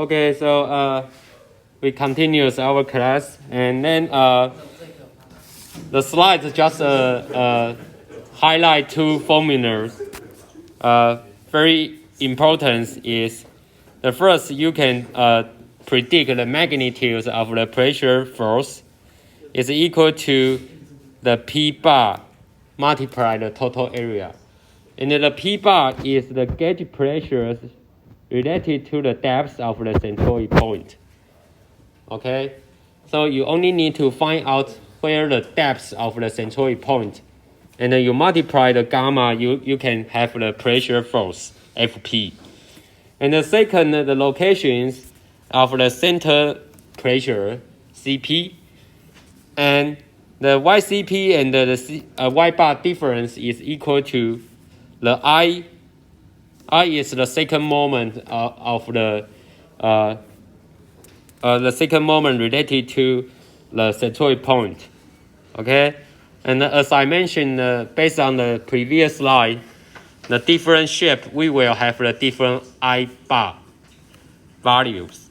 Okay, so we continue our class, and then the slides just highlight two formulas. Very important is the first, you can predict the magnitude of the pressure force is equal to the P bar multiplied the total area. And the P bar is the gauge pressure related to the depth of the centroid point. Okay, so you only need to find out where the depth of the centroid point, and then you multiply the gamma, you can have the pressure force, Fp. And the second, the locations of the center pressure, Cp, and the YCP and the Y bar difference is equal to the I is the second moment of the second moment related to the centroid point. Okay, and as I mentioned, based on the previous slide, the different shape we will have the different I bar values.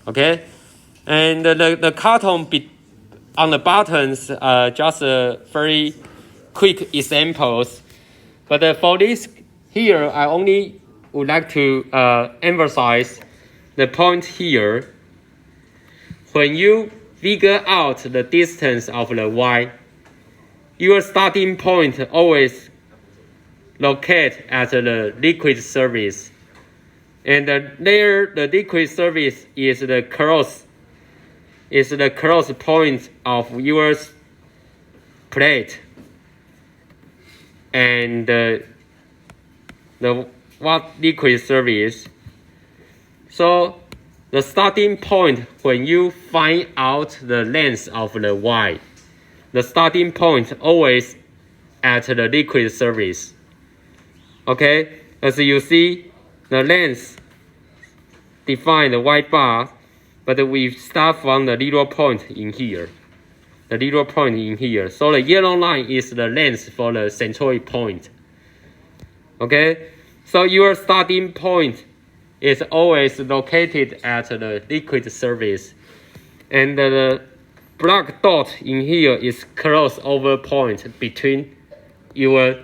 Okay, and the cartoon on the buttons just very quick examples, but for this here, I only would like to emphasize the point here. When you figure out the distance of the Y, your starting point always locate at the liquid surface, and there the liquid surface is the cross point of your plate, and the liquid surface. So the starting point when you find out the length of the Y, the starting point always at the liquid surface. Okay, as you see, the length define the Y bar, but we start from the little point in here. The little point in here. So the yellow line is the length for the centroid point. Okay, so your starting point is always located at the liquid surface, and the black dot in here is crossover point between your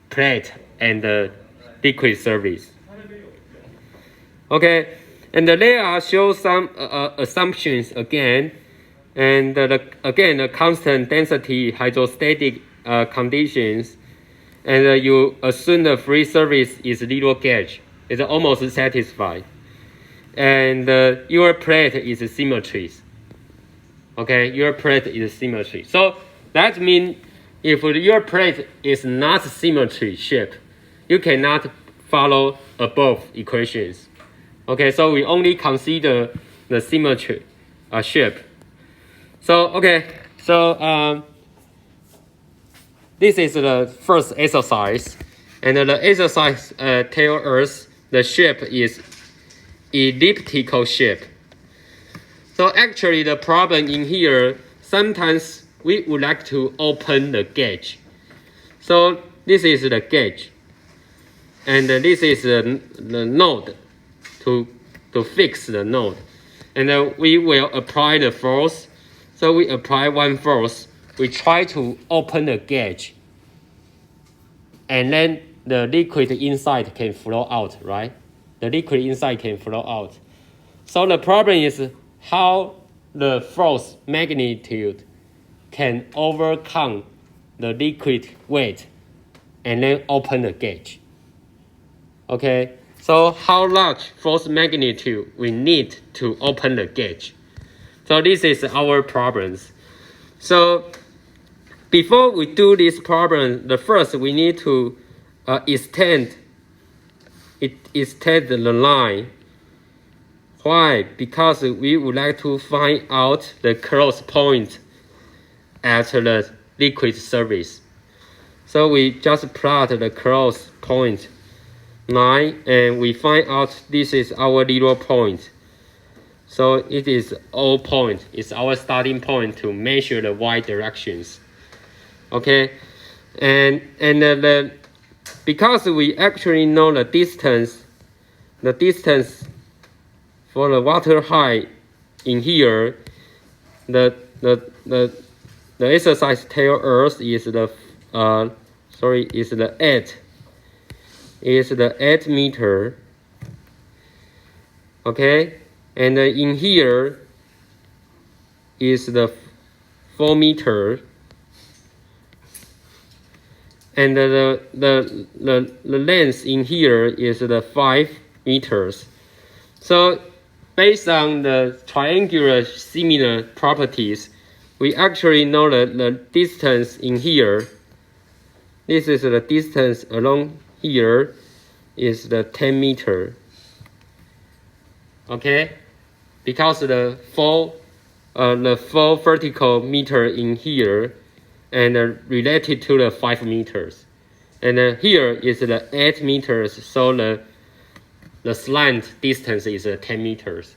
plate and the liquid surface. Okay, and there are show some assumptions again, and again the constant density hydrostatic conditions, and you assume the free surface is little gauge. It's almost satisfied, and your plate is symmetry. Okay, your plate is symmetry. So that means if your plate is not symmetry shape, you cannot follow above equations. Okay, so we only consider the symmetry shape. So okay, so this is the first exercise, and the exercise tells us the shape is elliptical shape. So actually the problem in here, sometimes we would like to open the gauge. So this is the gauge, and this is the node to fix the node. And we will apply the force. So we apply one force. We try to open the gauge, and then the liquid inside can flow out, right? The liquid inside can flow out. So the problem is how the force magnitude can overcome the liquid weight and then open the gauge. Okay, so how large force magnitude we need to open the gauge? So this is our problems. So before we do this problem, the first we need to extend the line. Why? Because we would like to find out the cross point at the liquid surface. So we just plot the cross point line, and we find out this is our little point. So it is O point. It's our starting point to measure the Y directions. Okay, and because we actually know the distance for the water height in here, the exercise tail earth is the 8 meter. Okay, and in here is the 4 meter, and the length in here is the 5 meters. So based on the triangular similar properties, we actually know that the distance in here, this is the distance along here, is the 10 meter. Okay, because the 4 vertical meter in here and related to the 5 meters, and here is the 8 meters, so the slant distance is 10 meters.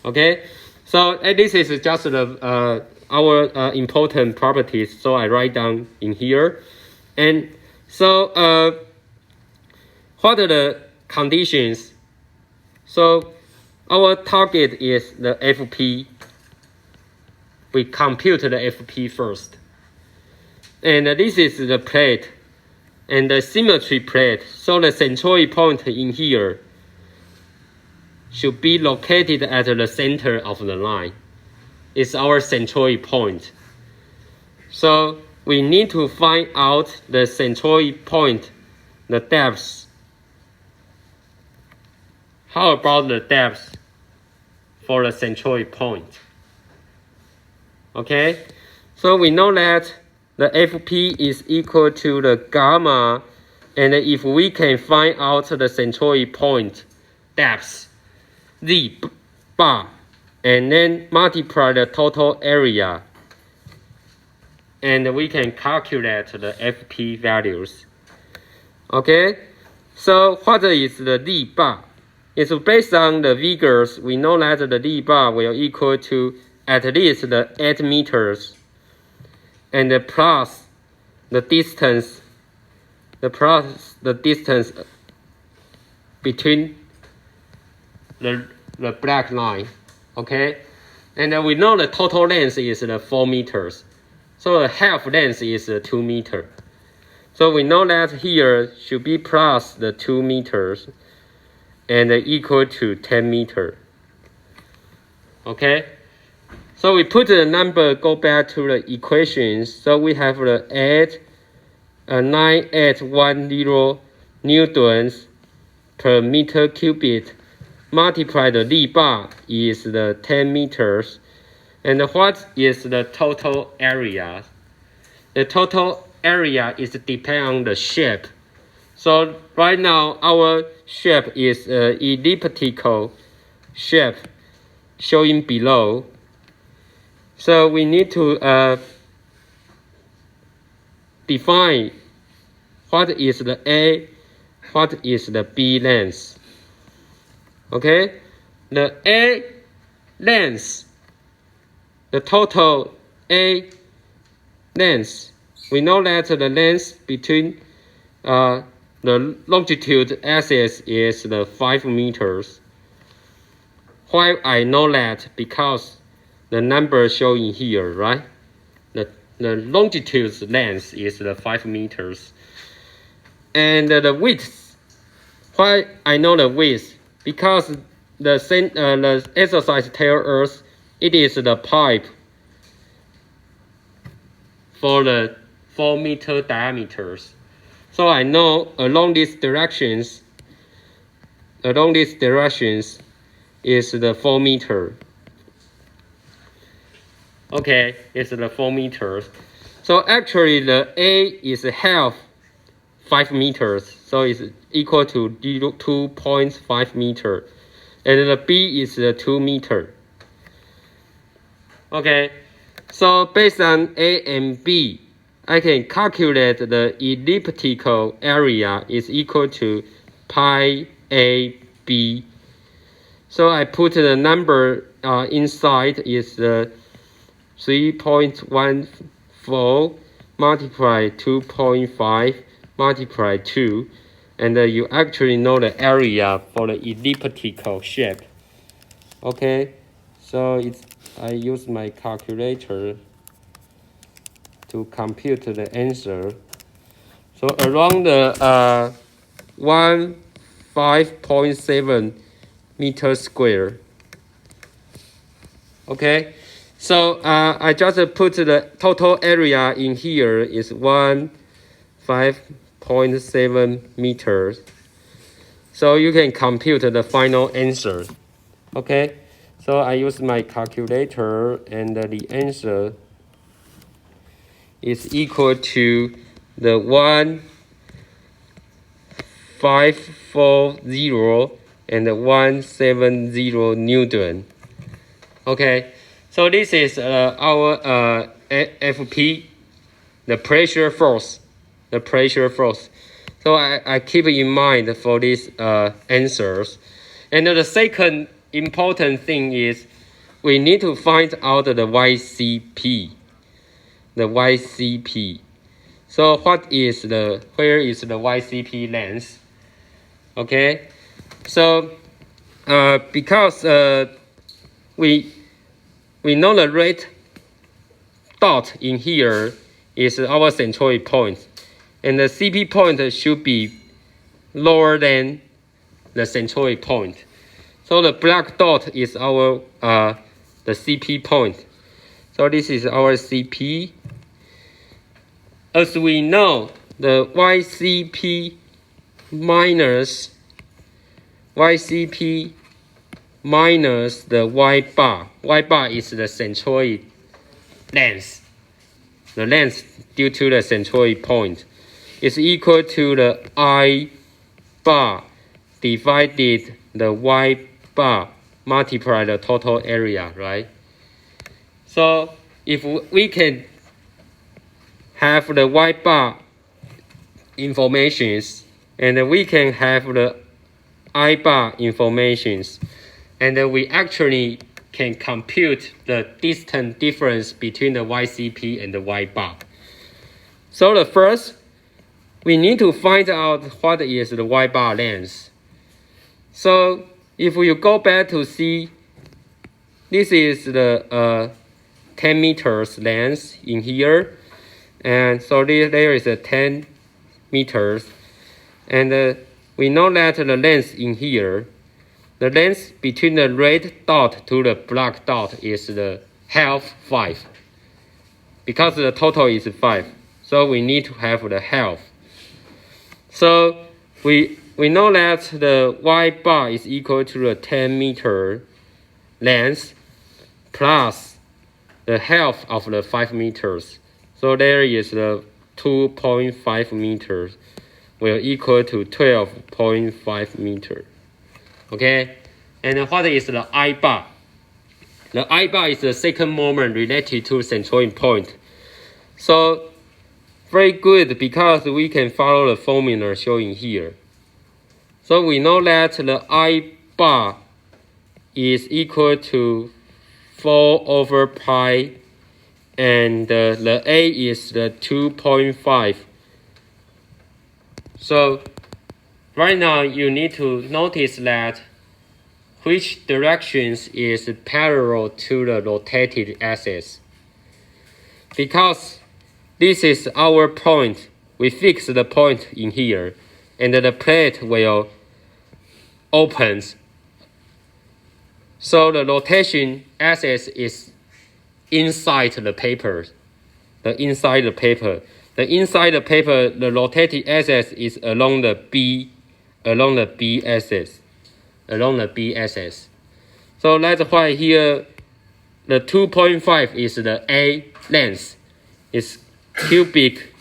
Okay, so this is just our important properties, so I write down in here. And so what are the conditions? So our target is the FP. We compute the FP first. And this is the plate and the symmetry plate. So the centroid point in here should be located at the center of the line. It's our centroid point. So we need to find out the centroid point, the depth. How about the depth for the centroid point? Okay, so we know that the FP is equal to the gamma, and if we can find out the centroid point depth, Z bar, and then multiply the total area, and we can calculate the FP values. Okay, so what is the Z bar? It's based on the figures. We know that the Z bar will equal to at least the 8 meters, and plus the distance, between the black line. Okay, and we know the total length is the 4 meters, so the half length is 2 meters. So we know that here should be plus the 2 meters and equal to 10 meters. Okay, so we put the number, go back to the equations. So we have the 9810 newtons per meter cubic. Multiply the Z bar is the 10 meters. And what is the total area? The total area is depend on the shape. So right now our shape is elliptical shape showing below. So we need to define what is the A, what is the B length. Okay, the A length, the total A length, we know that the length between the longitude axis is the 5 meters. Why I know that? Because the number showing here, right? The longitude length is the 5 meters. And the width, why I know the width? Because the exercise tail earth, it is the pipe for the 4 meter diameters. So I know along these directions is the 4 meter. Okay, it's the 4 meters. So actually the A is half 5 meters, so it's equal to 2.5 meter, and the B is 2 meter. Okay, so based on A and B, I can calculate the elliptical area is equal to pi AB. So I put the number inside is 3.14 multiply 2.5 multiply 2, and you actually know the area for the elliptical shape. Okay, so I use my calculator to compute the answer. So around the 5.7 meters square. Okay, so I just put the total area in here is 5.7 meters. So you can compute the final answer. Okay, so I use my calculator and the answer is equal to the 1,540 and 170 Newton. Okay, so this is our FP, the pressure force. So I keep in mind for these answers. And the second important thing is we need to find out the YCP. So where is the YCP length? Okay, so because we know the red dot in here is our centroid point, and the CP point should be lower than the centroid point. So the black dot is our the CP point. So this is our CP. As we know, the YCP minus the Y bar. Y bar is the centroid length. The length due to the centroid point is equal to the I bar divided the Y bar multiply the total area, right? So if we can have the Y bar informations and we can have the I bar informations, and we actually can compute the distance difference between the YCP and the Y bar. So the first, we need to find out what is the Y bar length. So if you go back to see, this is the 10 meters length in here, and so there is a 10 meters, and we know that the length in here, the length between the red dot to the black dot is the half 5, because the total is 5, so we need to have the half. So we know that the Y bar is equal to the 10 meter length plus the half of the 5 meters. So there is the 2.5 meters will equal to 12.5 meters. Okay, and what is the I bar? The I bar is the second moment related to centroid point. So very good, because we can follow the formula showing here. So we know that the I bar is equal to 4 over pi, and the A is the 2.5. So right now you need to notice that which directions is parallel to the rotated axis. Because this is our point, we fix the point in here, and the plate will open. So the rotation axis is inside the paper. The inside the paper, the rotating axis is along the B axis. So that's why here the 2.5 is the A length, is cubic,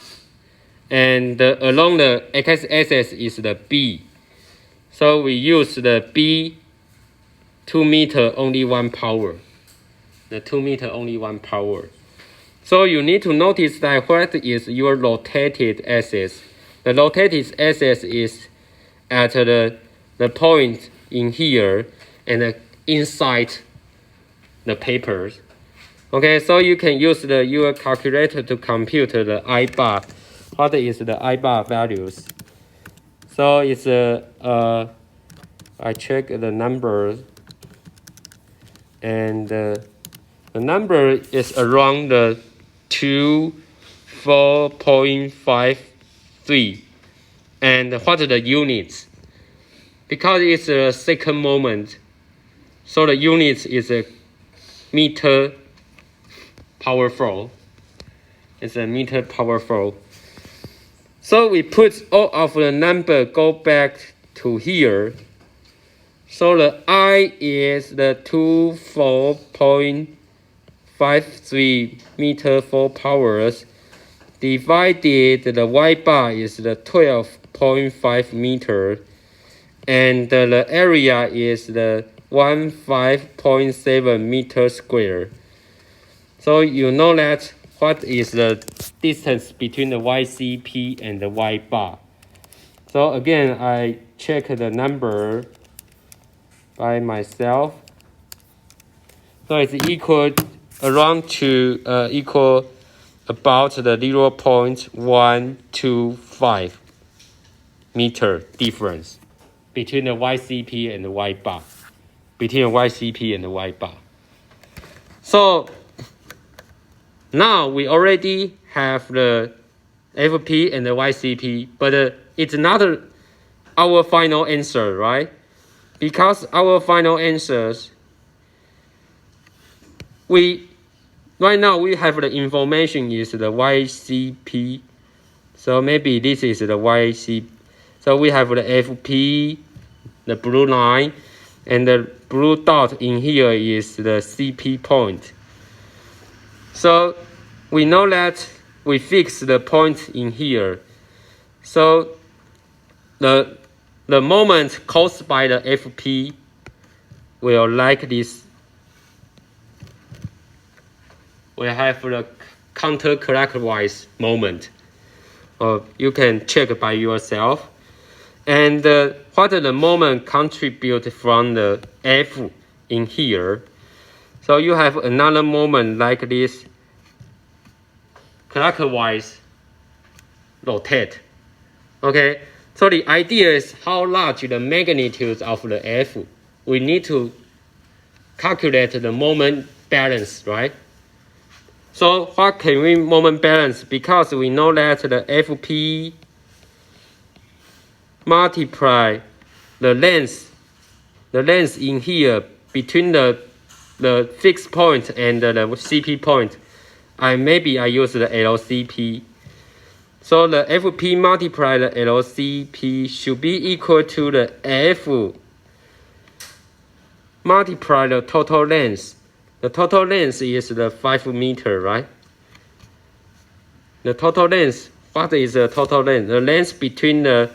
and along the x-axis is the B. So we use the B 2 meter only 1 power. The 2 meter only 1 power. So you need to notice that what is your rotated axis. The rotated axis is at the point in here and inside the papers. Okay, so you can use your calculator to compute the I bar. What is the I bar values? So it's I check the numbers. and the number is around the 4.53. And what are the units? Because it's a second moment, so the units is a meter power flow. It's a meter power flow. So we put all of the number go back to here. So the I is the 24.53 meter for powers divided the Y bar is the 12.5 meter, and the area is the 15.7 meter square. So you know that what is the distance between the YCP and the Y bar. So again, I check the number by myself. So it's equal around to equal about the 0.125 meter difference between the YCP and the Y bar. Between the YCP and the Y bar. So now we already have the FP and the YCP, but it's not our final answer, right? Because our final answers, right now we have the information is the YCP. So maybe this is the YC. So we have the FP, the blue line, and the blue dot in here is the CP point. So we know that we fix the point in here. So the moment caused by the FP will like this. We have the counterclockwise moment. Or you can check by yourself. And what the moment contribute from the F in here. So you have another moment like this, clockwise rotate. Okay, so the idea is how large the magnitude of the F. We need to calculate the moment balance, right? So what can we moment balance? Because we know that the FP multiply the length in here between the fixed point and the CP point. Maybe I use the LCP. So the FP multiply the LCP should be equal to the F multiply the total length. The total length is the 5 meter, right? The total length, what is the total length? The length between the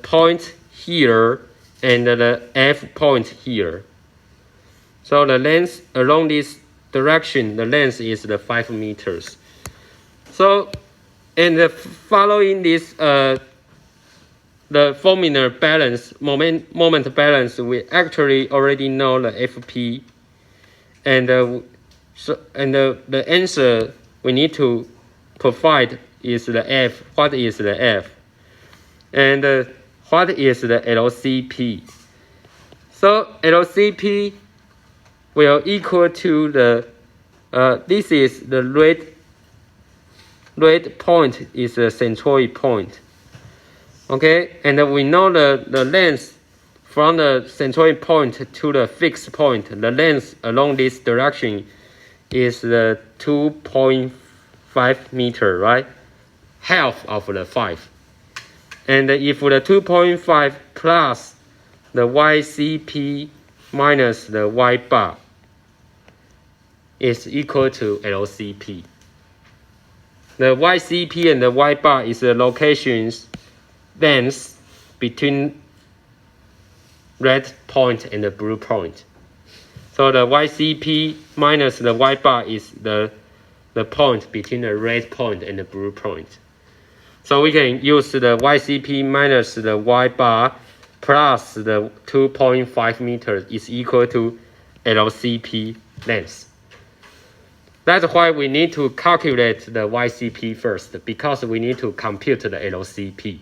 point here and the F point here. So the length along this direction, the length is the 5 meters. So, and following this, the formula balance, moment balance, we actually already know the FP, and the answer we need to provide is the F. What is the F? And what is the LCP? So LCP will equal to the this is the red point is the centroid point. Okay, and we know the length from the centroid point to the fixed point. The length along this direction is the 2.5 meter, right? Half of the 5. And if the 2.5 plus the YCP minus the Y bar is equal to LCP. The YCP and the Y bar is the locations length between red point and the blue point. So the YCP minus the Y bar is the point between the red point and the blue point. So we can use the YCP minus the Y bar plus the 2.5 meters is equal to LCP length. That's why we need to calculate the YCP first, because we need to compute the LCP.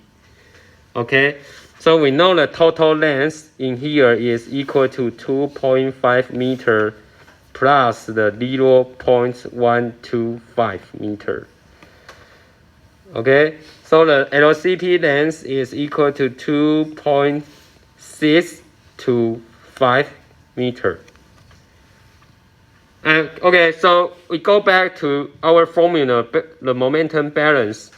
Okay, So we know the total length in here is equal to 2.5 meter plus the 0.125 meter. Okay, so the LCP length is equal to 2.625 meter. And okay, so we go back to our formula, the momentum balance.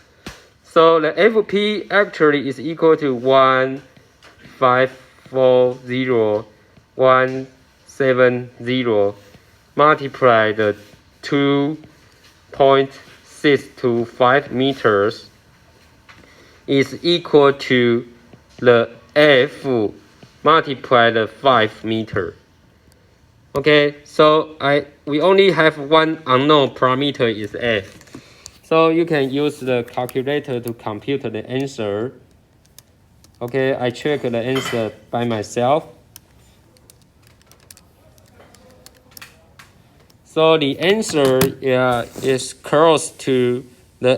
So the FP actually is equal to 1,540,170 multiply the 2.625 meters is equal to the F multiply the 5 meter. Okay, so we only have one unknown parameter is F. So you can use the calculator to compute the answer. Okay, I check the answer by myself. So the answer is close to the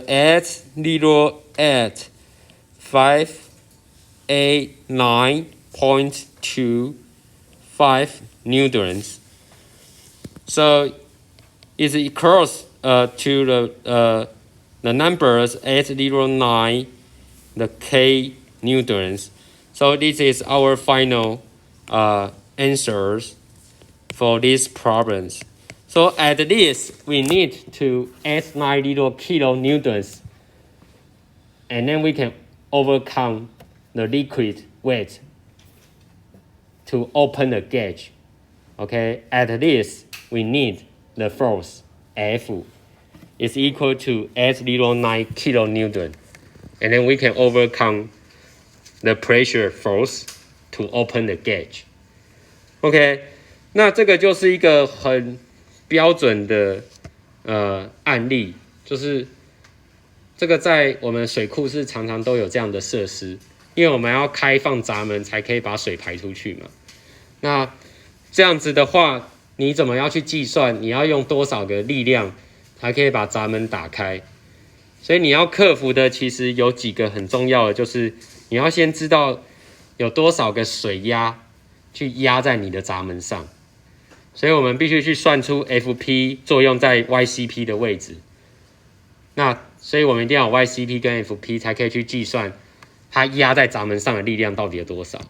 589.25 newtons. So it's close to the numbers 809 the K newtons. So this is our final answers for these problems. So at this, we need to 890 kilonewtons, and then we can overcome the liquid weight to open the gauge. Okay, at this, we need the force F is equal to 809 kilonewton, and then we can overcome the pressure force to open the gauge. OK， 那这个就是一个很标准的案例，就是这个在我们水库是常常都有这样的设施，因为我们要开放闸门才可以把水排出去嘛。那这样子的话，你怎么要去计算你要用多少个力量才可以把闸门打开？所以你要克服的其实有几个很重要的，就是你要先知道有多少个水压去压在你的闸门上，所以我们必须去算出 FP 作用在 YCP 的位置。那所以我们一定要有 YCP 跟 FP 才可以去计算它压在闸门上的力量到底有多少。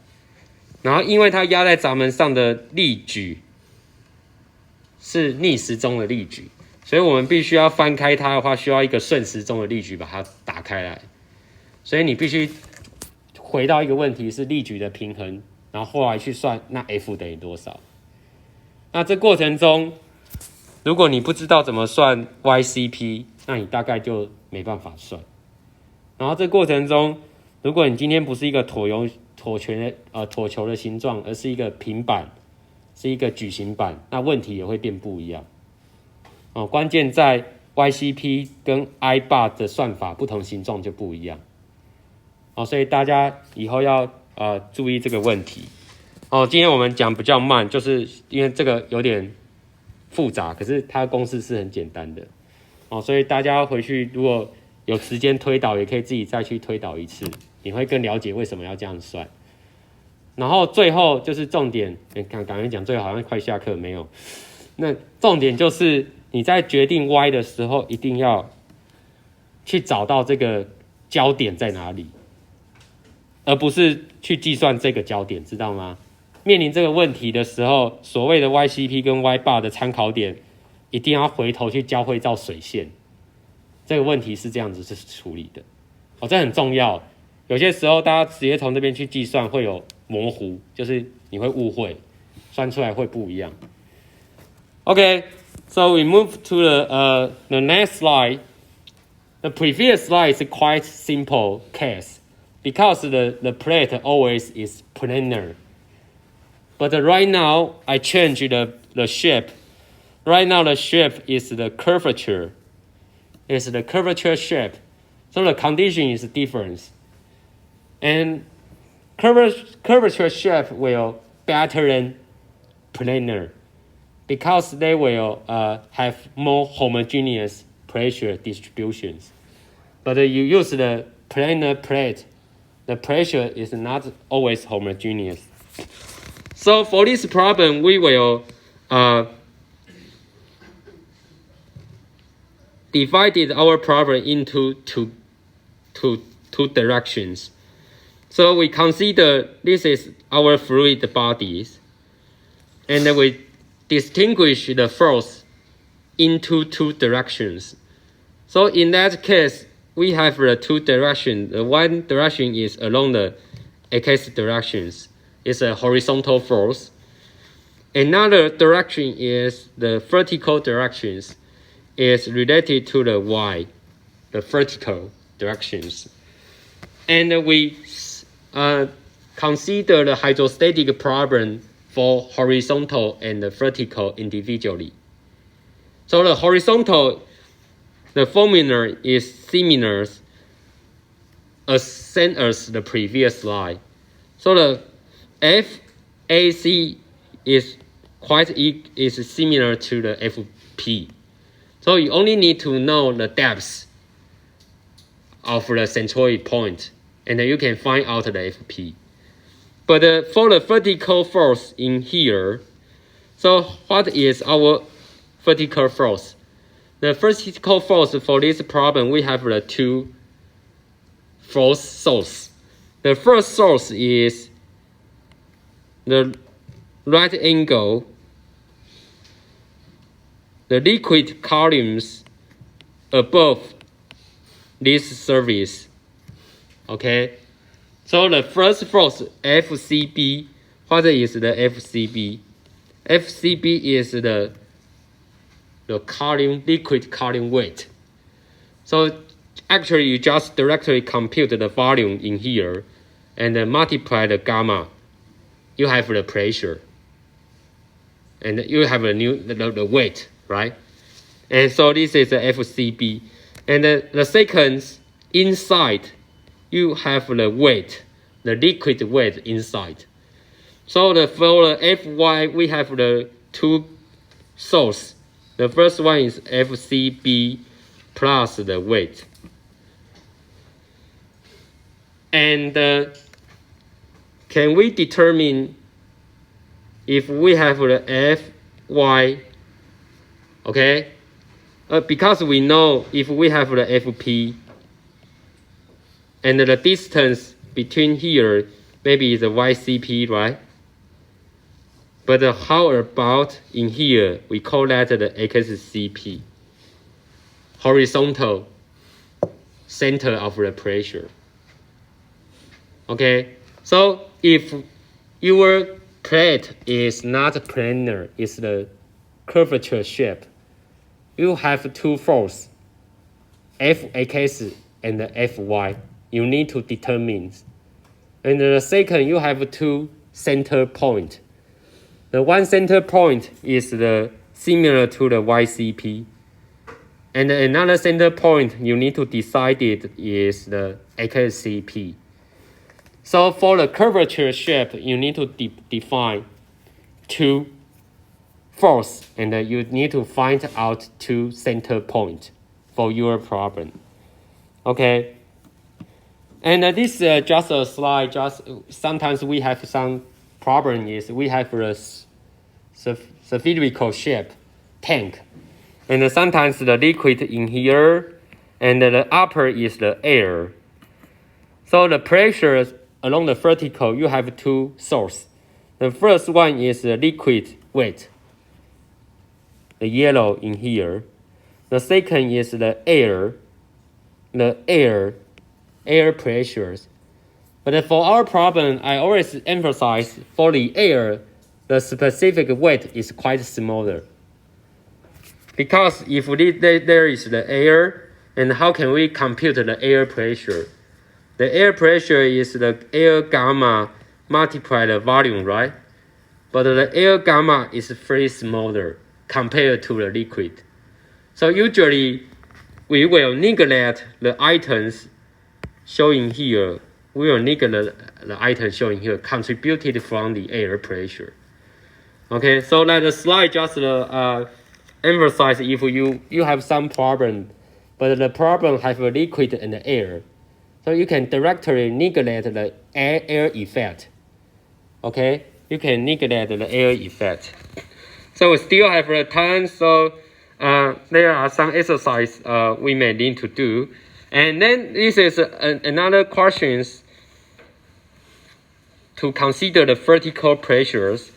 然后因为它压在闸门上的力矩是逆时钟的力矩，所以我们必须要翻开它的话，需要一个顺时钟的力矩把它打开来。所以你必须回到一个问题是力矩的平衡，然后后来去算那 F 等于多少。那这过程中，如果你不知道怎么算 YCP， 那你大概就没办法算。然后这过程中，如果你今天不是一个椭球的形状，而是一个平板，是一个矩形板，那问题也会变不一样。关键在 YCP 跟 I bar 的算法不同形状就不一样。所以大家以后要注意这个问题。今天我们讲比较慢，就是因为这个有点复杂，可是它的公式是很简单的。所以大家回去如果有时间推导，也可以自己再去推导一次，你会更了解为什么要这样算。然后最后就是重点，刚刚讲最后好像快下课没有。那重点就是你在决定 Y 的时候，一定要去找到这个焦点在哪里，而不是去计算这个焦点，知道吗？面临这个问题的时候，所谓的 YCP 跟 Y bar 的参考点，一定要回头去交汇到水线。这个问题是这样子去处理的。这很重要。有些时候大家直接从这边去计算会有模糊，就是你会误会，算出来会不一样。Okay, so we move to the next slide. The previous slide is a quite simple case because the plate always is planar. But right now, I change the shape. Right now, the shape is the curvature. It's the curvature shape. So the condition is different. And curvature shape will better than planar because they will have more homogeneous pressure distributions. But you use the planar plate, the pressure is not always homogeneous. So for this problem, we will divided our problem into two directions. So we consider this is our fluid bodies, and we distinguish the force into two directions. So in that case, we have the two directions. The one direction is along the x directions. It's a horizontal force. Another direction is the vertical directions. Is related to the y, the vertical directions. And we consider the hydrostatic problem for horizontal and the vertical individually. So the horizontal, the formula is similar as same as the previous slide. So the FAC is similar to the FP. So you only need to know the depth of the centroid point, and you can find out the FP. But for the vertical force in here, so what is our vertical force? The vertical force for this problem, we have the two force sources. The first source is the right angle, the liquid columns above this surface. Okay, so the first force FCB. What is the FCB? FCB is the column, liquid column weight. So actually, you just directly compute the volume in here, and multiply the gamma. You have the pressure, and you have the weight. Right? And so this is the FCB. And the second, inside, you have the weight, the liquid weight inside. So for the Fy, we have the two sources. The first one is FCB plus the weight. And can we determine if we have the Fy? Okay, because we know if we have the FP and the distance between here, maybe is the YCP, right? But how about in here, we call that the XCP, horizontal center of the pressure. Okay, so if your plate is not planar, it's the curvature shape, you have two forces, Fx and Fy. You need to determine. And the second, you have two center points. The one center point is similar to the YCP. And another center point you need to decide it is the XCP. So for the curvature shape, you need to define two force, and you need to find out two center point for your problem. Okay, and this is just a slide. Just sometimes we have some problem is we have a spherical shape tank, and sometimes the liquid in here, and the upper is the air. So the pressure along the vertical, you have two sources. The first one is the liquid weight, the yellow in here. The second is the air pressures. But for our problem, I always emphasize for the air, the specific weight is quite smaller. Because if there is the air, and how can we compute the air pressure? The air pressure is the air gamma multiplied the volume, right? But the air gamma is very smaller compared to the liquid. So usually, we will neglect the items showing here. We will neglect the items showing here contributed from the air pressure. Okay, so that the slide just emphasize if you have some problem, but the problem have a liquid and air. So you can directly neglect the air effect. Okay, you can neglect the air effect. So we still have the time. So there are some exercise we may need to do. And then this is another questions to consider the vertical pressures.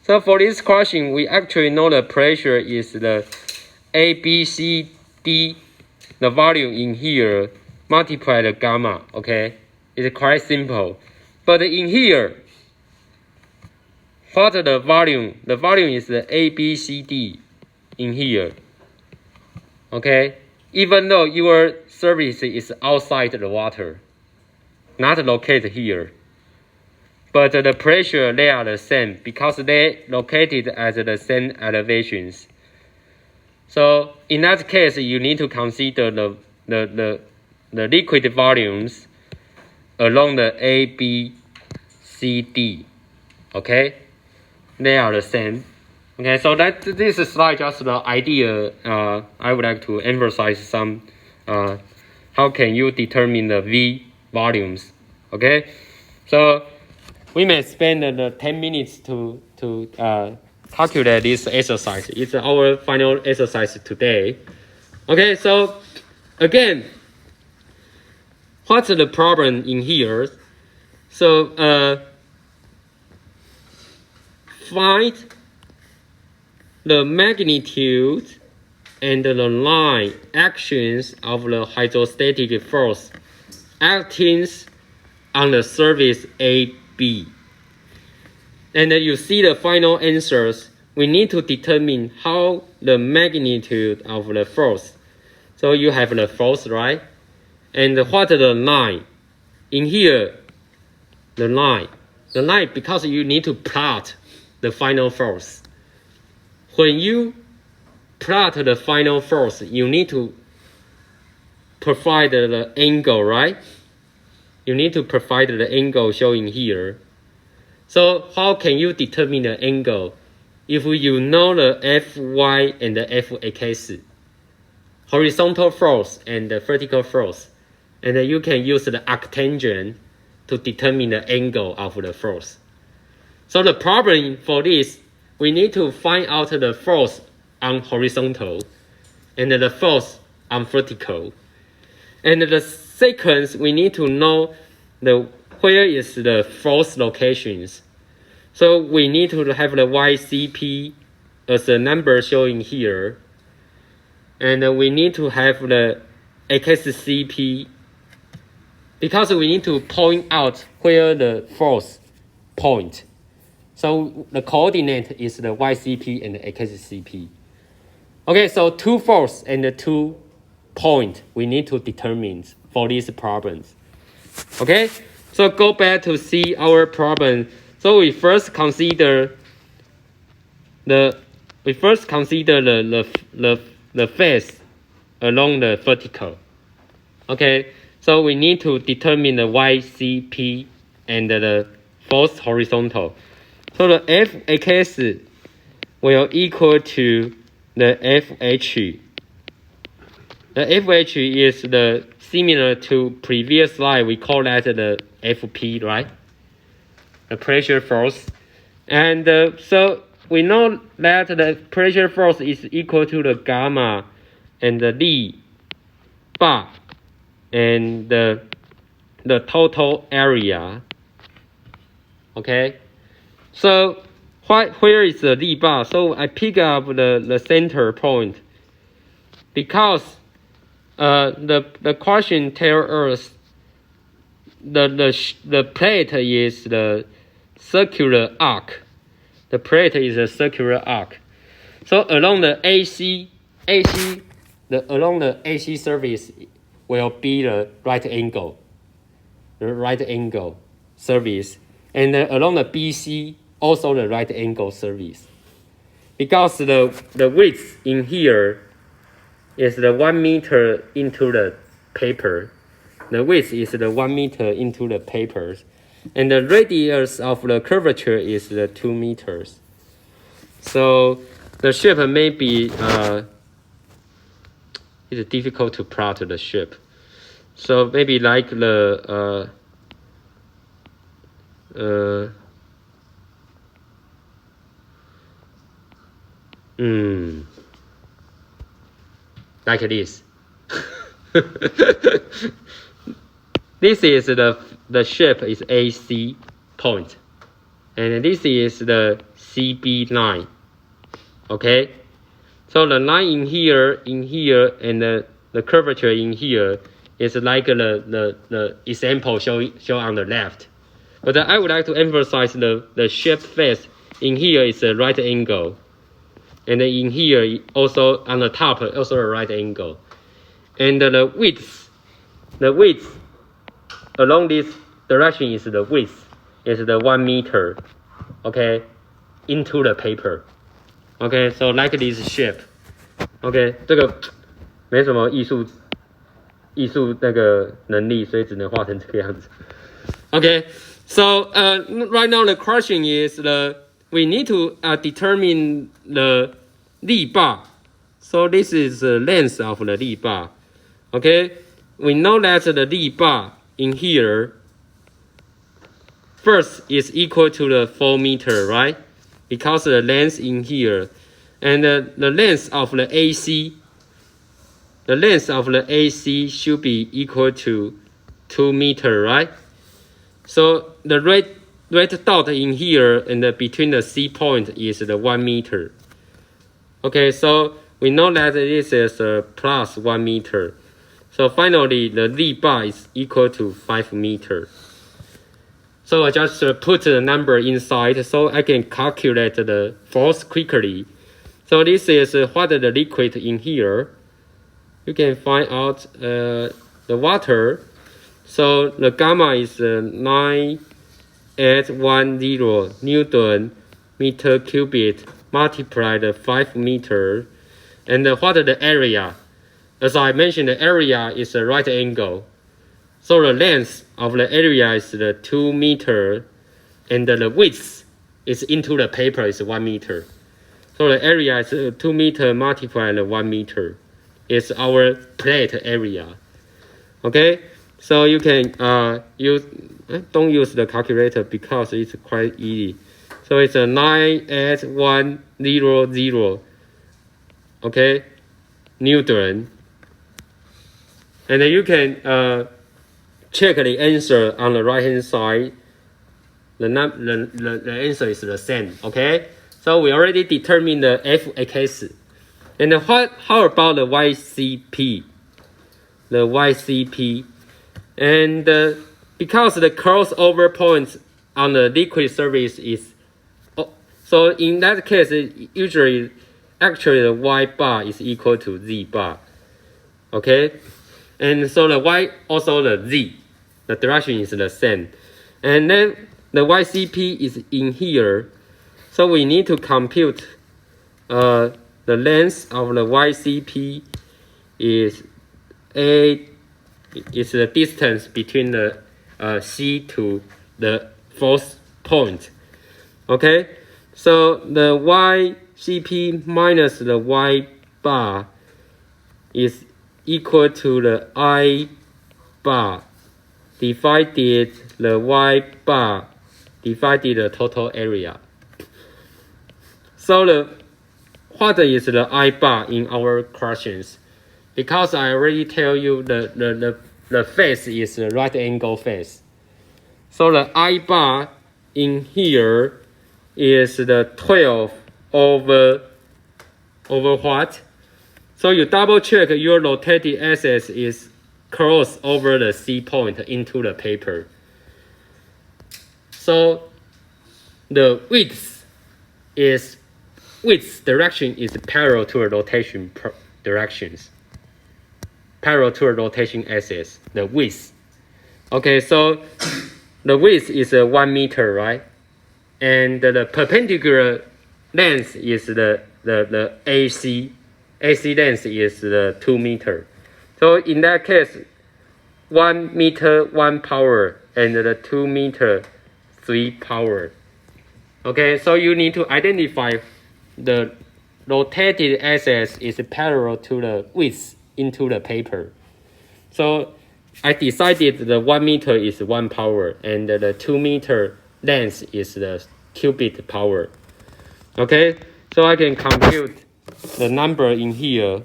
So for this question, we actually know the pressure is the A, B, C, D, the volume in here, multiply the gamma, okay? It's quite simple. But in here, what the volume? The volume is the A, B, C, D in here, okay? Even though your surface is outside the water, not located here. But the pressure, they are the same because they located at the same elevations. So in that case, you need to consider the liquid volumes along the A, B, C, D. Okay, they are the same. Okay, so this slide just the idea. I would like to emphasize some. How can you determine the V volumes? Okay, so we may spend 10 minutes to calculate this exercise. It's our final exercise today. Okay, so again, what's the problem in here? So find the magnitude and the line actions of the hydrostatic force acting on the surface AB. And you see the final answers. We need to determine how the magnitude of the force. So you have the force, right? And what is the line? In here, the line. The line, because you need to plot the final force. When you plot the final force, you need to provide the angle, right? You need to provide the angle showing here. So how can you determine the angle? If you know the Fy and the Fx, horizontal force and the vertical force, and then you can use the arctangent to determine the angle of the force. So the problem for this, we need to find out the force on horizontal and the force on vertical. And the sequence, we need to know where is the force locations. So we need to have the YCP as a number showing here. And we need to have the XCP because we need to point out where the force point. So the coordinate is the YCP and the XCP. Okay, so two force and the two point we need to determine for these problems. Okay, so go back to see our problem. So we first consider the phase along the vertical. Okay, so we need to determine the YCP and the force horizontal. So the Fx will equal to the FH. The FH is the similar to previous slide. We call that the FP, right? The pressure force. And so we know that the pressure force is equal to the gamma and the D bar and the total area. Okay. So where is the D bar? So I pick up the center point because the question tells us the plate is the circular arc. The plate is a circular arc. So along the along the AC surface will be the right angle surface, and along the BC also the right angle surface. Because the width in here is the 1 meter into the paper. The width is the 1 meter into the papers. And the radius of the curvature is the 2 meters. So the shape may be, it's difficult to plot the shape. So maybe like the like this. This is the shape is AC point, and this is the CB line. Okay, so the line in here, and the curvature in here is like the example show on the left. But I would like to emphasize the shape face in here is a right angle, and in here also on the top also a right angle, and the width along this direction is the width is the 1 meter, okay, into the paper, okay, so like this shape, okay， 这个没什么艺术那个能力，所以只能画成这个样子。Okay, so right now the question is we need to determine the lead bar. So this is the length of the lead bar. Okay, we know that the lead bar in here first is equal to the 4 meter, right? Because the length in here, and the length of the AC, should be equal to 2 meter, right? So the red dot in here and between the C point is the 1 meter. Okay, so we know that this is plus 1 meter. So finally, the lead bar is equal to 5 meter. So I just put the number inside so I can calculate the force quickly. So this is what the liquid in here. You can find out the water. So the gamma is 9.10 Newton meter cubic multiplied 5 meter. And what is the area? As I mentioned, the area is a right angle. So the length of the area is the 2 meter, and the width is into the paper is 1 meter. So the area is 2 meter multiplied 1 meter. It's our plate area. Okay, so you can don't use the calculator because it's quite easy. So it's a 9.100. Okay, Newton. And then you can check the answer on the right hand side. The answer is the same. Okay, so we already determined the Fx. And how about the YCP? The YCP, and because the crossover point on the liquid surface is, so in that case, actually the Y bar is equal to Z bar. Okay, and so the Y also the Z, the direction is the same, and then the YCP is in here, so we need to compute the length of the YCP is the distance between the C to the fourth point. Okay, so the YCP minus the Y bar is equal to the I bar divided the Y bar divided the total area. So what is the I bar in our questions? Because I already tell you the face is the right angle face. So the I bar in here is the 12 over what? So you double check your rotating axis is cross over the C point into the paper. So the width direction is parallel to the rotation directions. Parallel to the rotation axis, the width. Okay, so the width is 1 meter, right? And the perpendicular length is the AC. AC length is the 2 meter. So in that case, 1 meter 1 power, and the 2 meter 3 power. Okay, so you need to identify the rotated axis is parallel to the width into the paper. So I decided the 1 meter is 1 power and the 2 meter length is the qubit power. Okay, so I can compute the number in here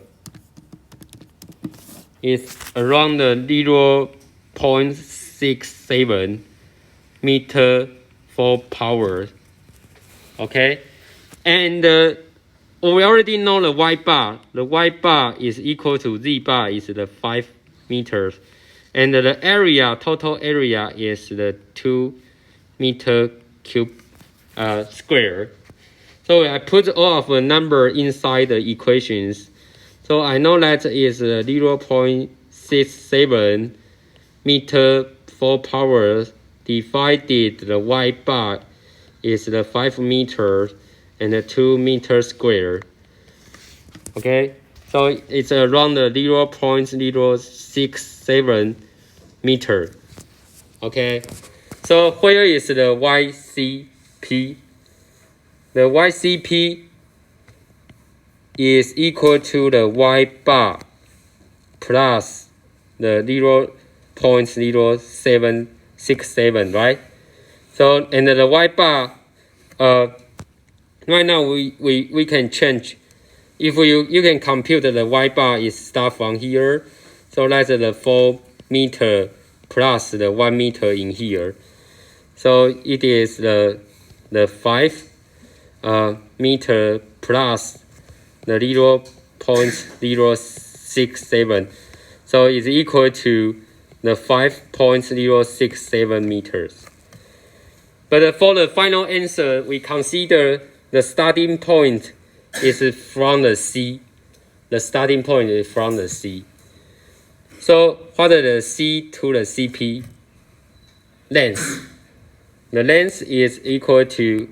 is around the 0.67 meter for power. Okay, and we already know the y bar. The y bar is equal to z bar is the 5 meters. And the area, total area is the 2 meter cube square. So I put all of the number inside the equations. So I know that is 0.67 meter for power divided the y bar is the 5 meters and the 2 meter square. Okay, so it's around the 0.067 meter. Okay, so where is the YCP? The YCP is equal to the y bar plus the 0.0767, right? So, and the y bar, right now we can change. If you can compute the y bar is start from here, so that's the 4 meter plus the 1 meter in here. So it is the 5 meter plus the 0.067. So it's equal to the 5.067 meters. But for the final answer, we consider the starting point is from the C. The starting point is from the C. So what is the C to the CP? Length. The length is equal to,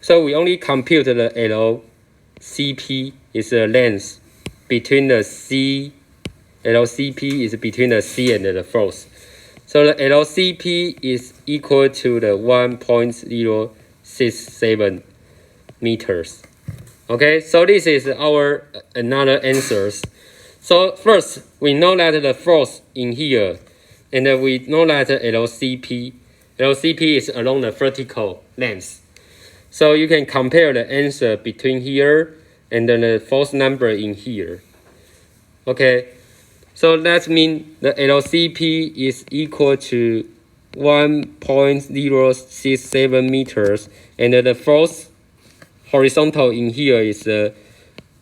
so we only compute the LCP is the length between the C, LCP is between the C and the force. So the LCP is equal to the 1.067 meters. Okay, so this is our another answers. So first, we know that the force in here, and we know that LCP is along the vertical length. So you can compare the answer between here and then the force number in here. Okay, so that means the LCP is equal to 1.067 meters, and the force horizontal in here is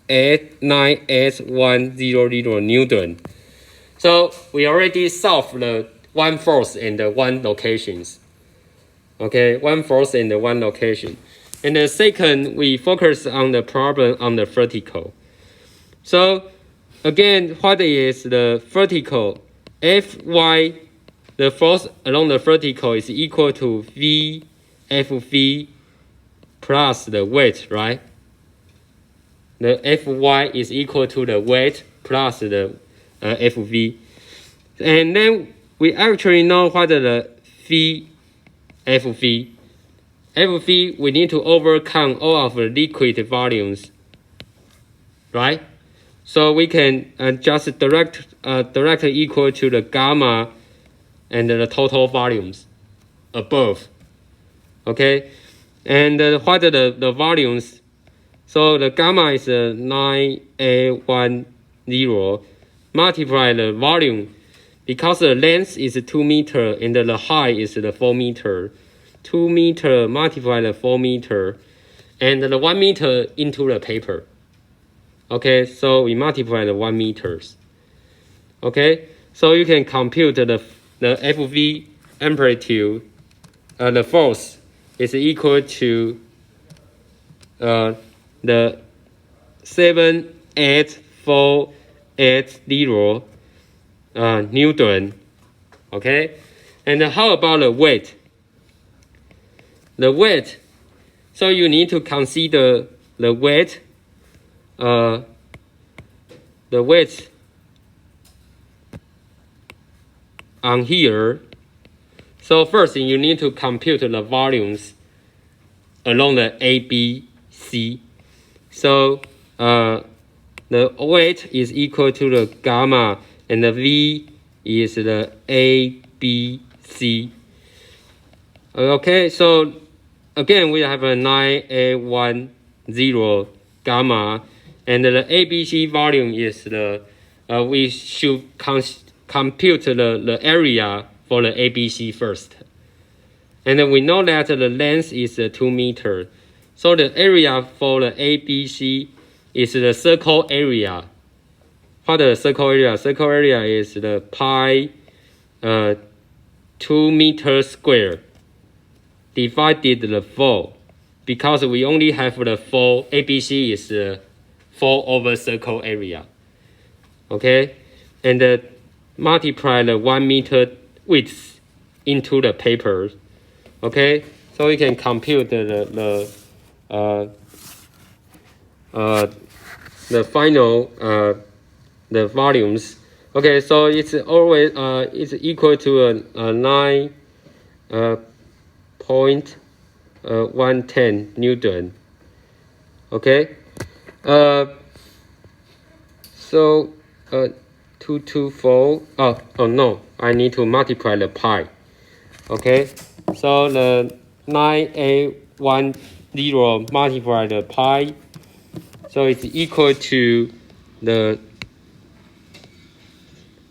898,100 Newton. So we already solved the one force and the one locations. Okay, one force and the one location. And the second, we focus on the problem on the vertical. So again, what is the vertical? Fy, the force along the vertical is equal to VFV plus the weight, right? The Fy is equal to the weight plus the Fv. And then we actually know what the Fv. Fv, we need to overcome all of the liquid volumes, right? So we can just direct equal to the gamma and the total volumes above. Okay, and what are the volumes? So the gamma is 9A10, multiply the volume, because the length is 2 meter and the height is the 4 meter. 2 meter multiply the 4 meter, and the 1 meter into the paper. Okay, so we multiply the 1 meters. Okay, so you can compute the Fv amplitude, the force is equal to the 78480 Newton. Okay, and how about the weight? The weight, so you need to consider the weight, on here. So first, you need to compute the volumes along the A, B, C. So the weight is equal to the gamma, and the V is the ABC. Okay, so again we have a 9A10 gamma, and the ABC volume is the we should compute the area for the ABC first. And then we know that the length is 2 meters. So the area for the ABC is the circle area. What is the circle area? Circle area is the pi 2 meters squared divided the 4. Because we only have the 4, ABC is 4 over circle area. Okay? And multiply the 1 meter width into the paper. Okay? So we can compute the final the volumes. Okay, so it's always it's equal to 9.110 Newton. Okay, so 224. Oh no, I need to multiply the pi. Okay, so the 9A10 multiply the pi, so it's equal to the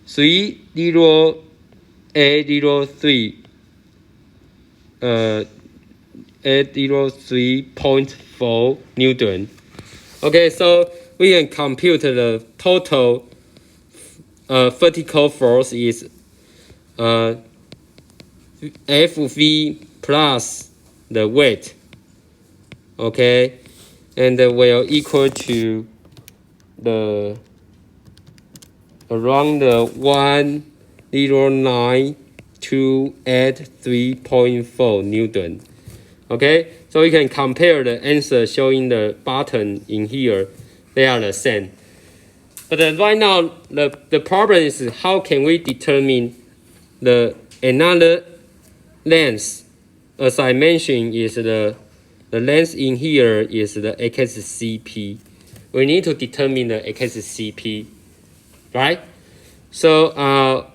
803.4 Newton. Okay, so we can compute the total vertical force is Fv plus the weight. Okay, and will equal to the around the 109,283.4 Newton. Okay, so we can compare the answer showing the button in here. They are the same. But right now, the problem is how can we determine the another length? As I mentioned, is the length in here is the XCP. We need to determine the XCP. Right? So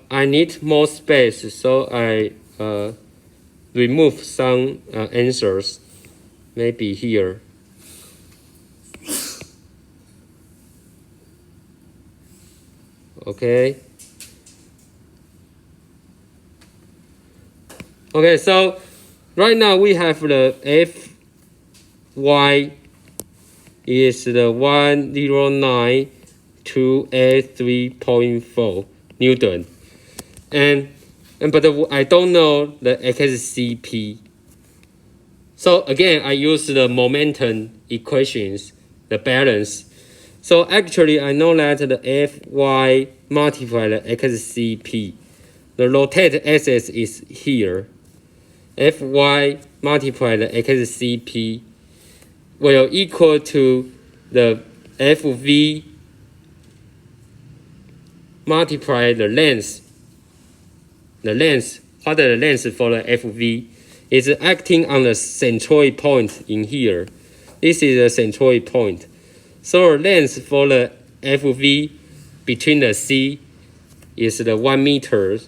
I need more space, so I remove some answers, maybe here. Okay. Okay, so right now we have the Fy is the 109,283.4 Newton, but I don't know the XCP. So again, I use the momentum equations, the balance. So actually, I know that the Fy multiply the XCP. The rotate axis is here. Fy multiply the XCP will equal to the Fv multiply the length. The length, what is the length for the Fv? Is acting on the centroid point in here. This is the centroid point. So the length for the Fv between the C is the 1 meter.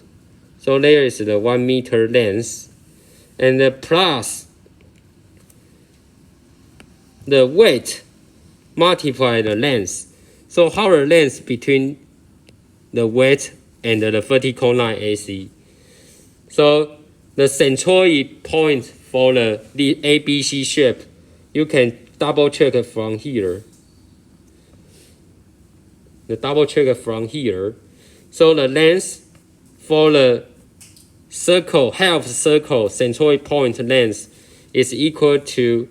So there is the 1 meter length. And the plus the weight multiply the length. So how the length between the weight and the vertical line AC. So the centroid point for the ABC shape, you can double check from here. The double check from here. So the length for the circle, half circle, centroid point length is equal to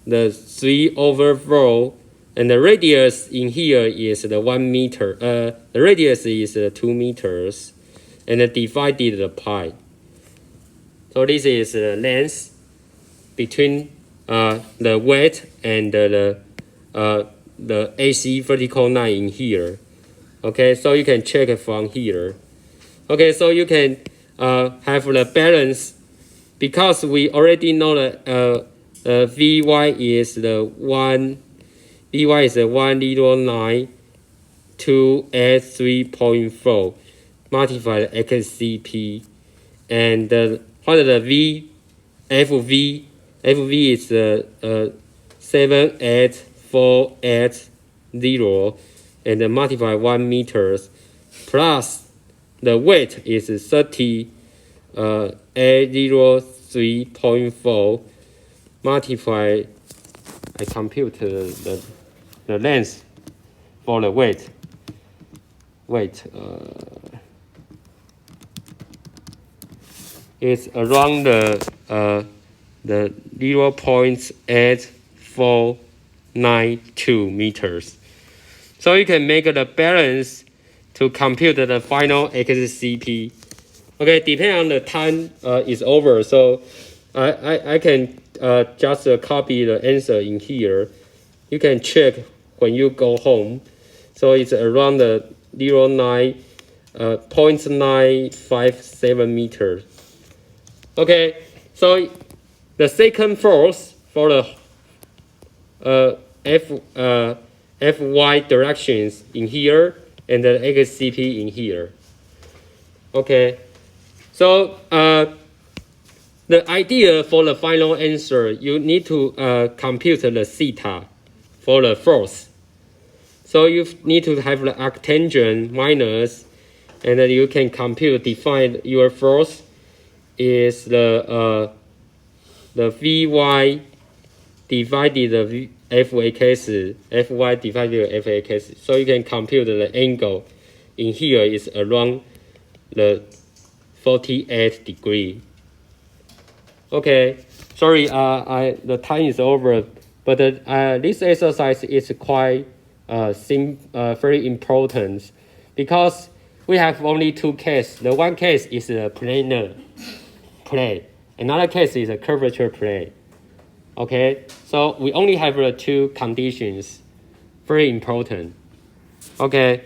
the 3 over 4, and the radius in here is the 1 meter. The radius is 2 meters, and divided the pi. So this is the length between the weight and the AC vertical line in here. Okay, so you can check from here. Okay, so you can have the balance because we already know that Vy is the 109 2 at 3.4 multiply the XCP, and what is the V? FV? FV is 78480, and multiply 1 meters, plus the weight is 30 803.4 multiply. I compute the length for the weight. It's around the 0.8492 meters. So you can make the balance to compute the final XCP. Okay, depending on the time is over, so I can just copy the answer in here. You can check when you go home. So it's around the 0.957 meters. Okay, so the second force for the Fy directions in here, and the XCP in here. Okay, so the idea for the final answer, you need to compute the theta for the force. So you need to have the arctangent minus, and then you can define your force is the Vy divided the Fy divided the Fx. So you can compute the angle in here is around the 48 degree. Okay, sorry, the time is over, but this exercise is quite very important, because we have only two cases. The one case is a planar plane. Another case is a curvature plane. Okay, so we only have two conditions. Very important. Okay.